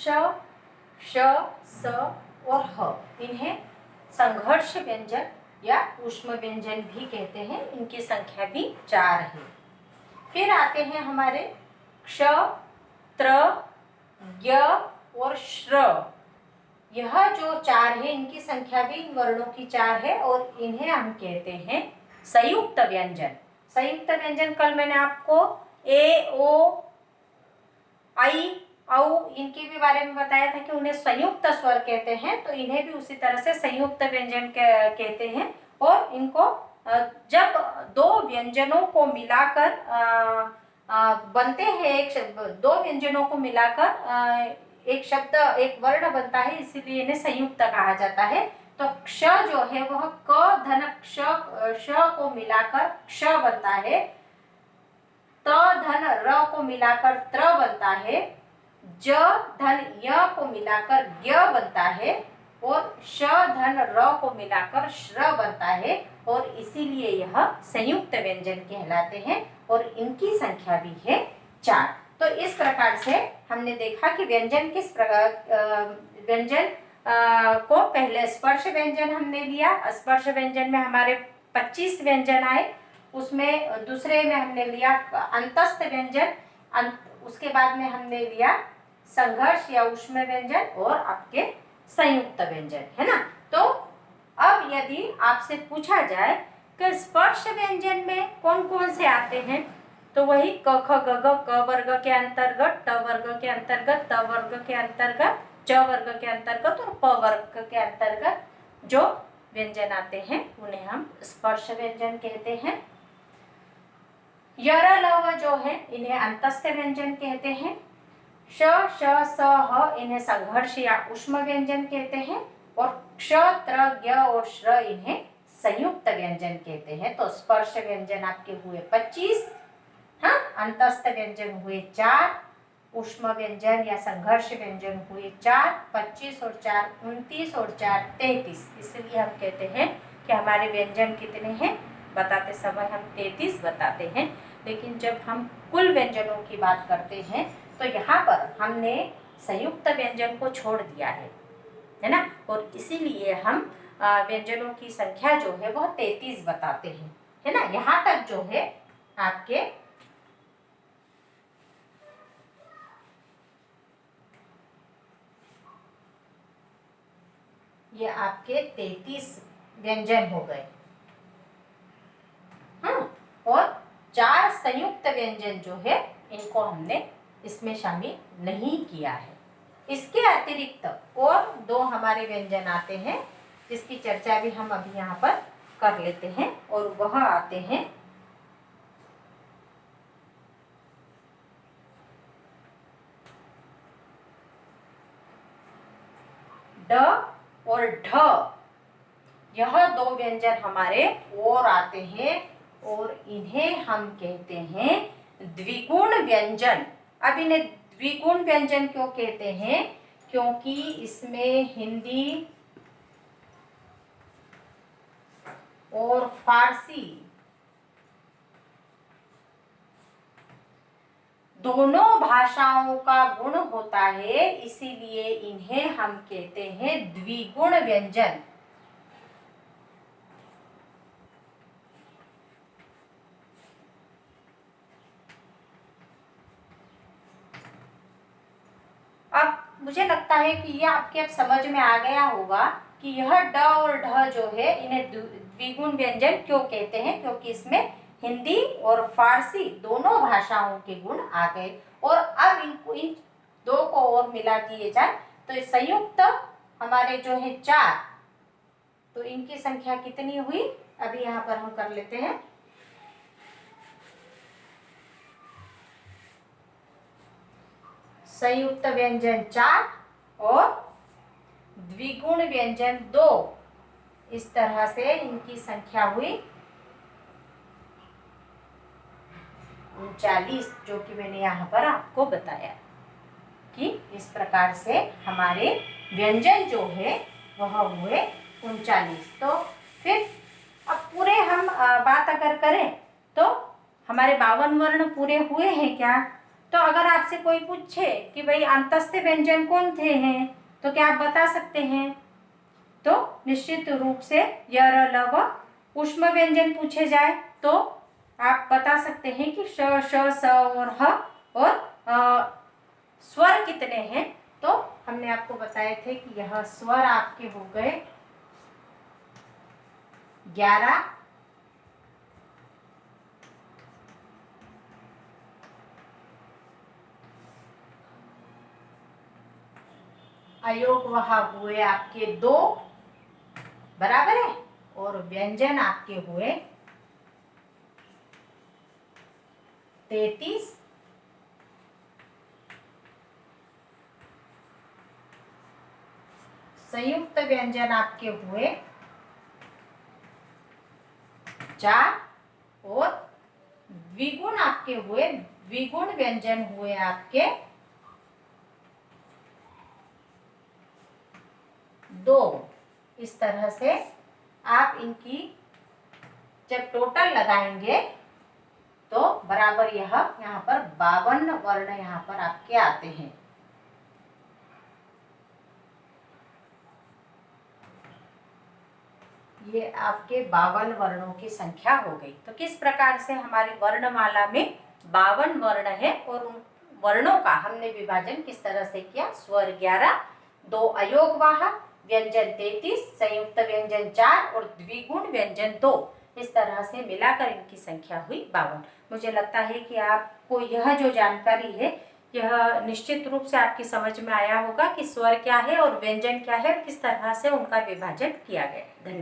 श, श, स और ह, इन्हें संघर्ष व्यंजन या ऊष्म व्यंजन भी कहते हैं। इनकी संख्या भी 4 है। फिर आते हैं हमारे क्ष, त्र, य और श्र। यह जो 4 है, इनकी संख्या भी इन वर्णों की 4 है और इन्हें हम कहते हैं संयुक्त व्यंजन। संयुक्त व्यंजन कल मैंने आपको ए, ओ, आई, औ इनके भी बारे में बताया था कि उन्हें संयुक्त स्वर कहते हैं, तो इन्हें भी उसी तरह से संयुक्त व्यंजन कहते हैं। और इनको जब दो व्यंजनों को मिलाकर बनते हैं, दो व्यंजनों को मिलाकर एक शब्द, एक वर्ण बनता है, इसीलिए इन्हें संयुक्त कहा जाता है। तो क्ष जो है वह क धन क्ष, श को मिलाकर क्ष बनता है, त धन र को मिलाकर त्र बनता है, ज धन य को मिलाकर य बनता है और श धन र को मिलाकर श्र बनता है और इसीलिए यह संयुक्त व्यंजन कहलाते हैं और इनकी संख्या भी है 4। तो इस प्रकार से हमने देखा कि व्यंजन किस प्रकार, व्यंजन को पहले स्पर्श व्यंजन हमने लिया। स्पर्श व्यंजन में हमारे 25 व्यंजन आए। उसमें दूसरे में हमने लिया अंतस्थ व्यंजन, उसके बाद में हमने लिया संघर्ष या ऊष्म व्यंजन और आपके संयुक्त व्यंजन, है ना। तो अब यदि आपसे पूछा जाए कि स्पर्श व्यंजन में कौन कौन से आते हैं, तो वही क ख ग घ क वर्ग के अंतर्गत, ट वर्ग के अंतर्गत, त वर्ग के अंतर्गत, च वर्ग के अंतर्गत और प वर्ग के अंतर्गत जो व्यंजन आते हैं उन्हें हम स्पर्श व्यंजन कहते हैं। यर लव जो है इन्हें अंतस्थ व्यंजन कहते हैं। श, श, स, ह इन्हें संघर्ष या ऊष्म व्यंजन कहते हैं और क्ष, त्र, य और श्र इन्हें संयुक्त व्यंजन कहते हैं। तो स्पर्श व्यंजन आपके हुए 25, हाँ, अंतस्थ व्यंजन हुए 4, ऊष्म व्यंजन या संघर्ष व्यंजन हुए 4, 25 और 4 29 और 4 33। इसलिए हम कहते हैं कि हमारे व्यंजन कितने हैं, बताते समय हम 33 बताते हैं। लेकिन जब हम कुल व्यंजनों की बात करते हैं तो यहाँ पर हमने संयुक्त व्यंजन को छोड़ दिया है ना, और इसीलिए हम व्यंजनों की संख्या जो है वह 33 बताते हैं, है ना। यहाँ तक जो है आपके ये आपके 33 व्यंजन हो गए, और 4 संयुक्त व्यंजन जो है इनको हमने इसमें शामिल नहीं किया है। इसके अतिरिक्त और 2 हमारे व्यंजन आते हैं जिसकी चर्चा भी हम अभी यहाँ पर कर लेते हैं, और वह आते हैं ड और ढ। यह 2 व्यंजन हमारे और आते हैं और इन्हें हम कहते हैं द्विगुण व्यंजन। अब इन्हें द्विगुण व्यंजन क्यों कहते हैं, क्योंकि इसमें हिंदी और फारसी दोनों भाषाओं का गुण होता है, इसीलिए इन्हें हम कहते हैं द्विगुण व्यंजन। अब मुझे लगता है कि यह आपके अब समझ में आ गया होगा कि यह ड और ढ जो है इन्हें द्विगुण व्यंजन क्यों कहते हैं, क्योंकि इसमें हिंदी और फारसी दोनों भाषाओं के गुण आ गए। और अब इनको, इन 2 को और मिला दिए जाए तो संयुक्त हमारे जो है 4, तो इनकी संख्या कितनी हुई, अभी यहाँ पर हम कर लेते हैं। संयुक्त व्यंजन 4 और द्विगुण व्यंजन 2, इस तरह से इनकी संख्या हुई 39, जो कि मैंने यहाँ पर आपको बताया कि इस प्रकार से हमारे व्यंजन जो है वह हुए 39। तो फिर अब पूरे हम बात अगर करें तो हमारे 52 वर्ण पूरे हुए हैं क्या, तो अगर आपसे कोई पूछे कि भाई अंतस्थ व्यंजन कौन थे हैं, तो क्या आप बता सकते हैं? तो निश्चित रूप से य, र, ल, व ऊष्म व्यंजन पूछे जाए तो आप बता सकते हैं कि श, श, स और ह, और स्वर कितने हैं? तो हमने आपको बताए थे कि यह स्वर आपके हो गए 11, अयोग वहा हुए आपके 2, बराबर है, और व्यंजन आपके हुए 33, संयुक्त व्यंजन आपके हुए 4, और द्विगुण आपके हुए, द्विगुण व्यंजन हुए आपके 2। इस तरह से आप इनकी जब टोटल लगाएंगे तो बराबर यह यहाँ पर 52 वर्ण यहाँ पर आपके आते हैं। ये आपके 52 वर्णों की संख्या हो गई। तो किस प्रकार से हमारी वर्णमाला में 52 वर्ण है और उन वर्णों का हमने विभाजन किस तरह से किया? स्वर 11, 2 अयोगवाह, व्यंजन 33, संयुक्त व्यंजन 4 और द्विगुण व्यंजन 2, इस तरह से मिलाकर इनकी संख्या हुई 52। मुझे लगता है कि आपको यह जो जानकारी है यह निश्चित रूप से आपकी समझ में आया होगा कि स्वर क्या है और व्यंजन क्या है और किस तरह से उनका विभाजन किया गया। धन्यवाद।